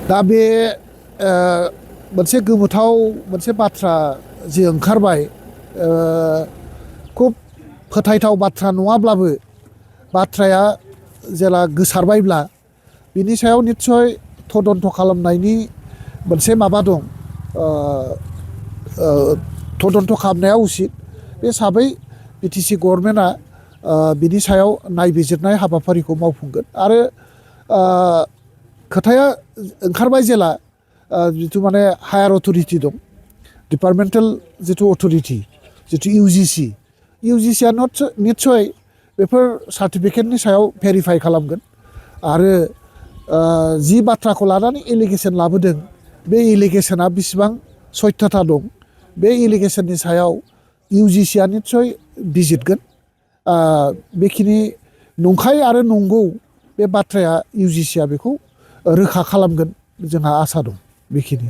दा बे मोनसे गोमोथाव मोनसे बाथ्रा जे ओंखारबाय खुब फोथायथाव बाथ्रा नङाब्लाबो बाथ्राया जेला गोसारबायब्ला बिनि सायाव निस्सय तदन्त खालामनायनि मोनसे माबा दं तदन्त खालामनाया उचित बे हिसाबै BTC गभर्नमेन्टआ बिनि सायाव नायबिजिरनाय हाबाफारिखौ मावफुंगोन आरो खोथाया ओंखारबाय जेला जिथु माने हायार अथरिटि दं डिपार्टमेन्टेल जिथु अथरिटि जिथु UGCआ निस्सय बेफोर सार्टिफिकेटनि सायाव भेरिफाइ खालामगोन आरो जि बाथ्राखौ लानानै एलिगेसन लाबोदों बे एलिगेसना बेसेबां सत्यता दं बे एलिगेसननि सायाव UGCआ निस्सय बिजिरगोन बेखिनि नंखाय आरो नंगौ बे बाथ्राया UGCआ बेखौ रोखा खालामगोन जोंहा आसा दं बेखिनि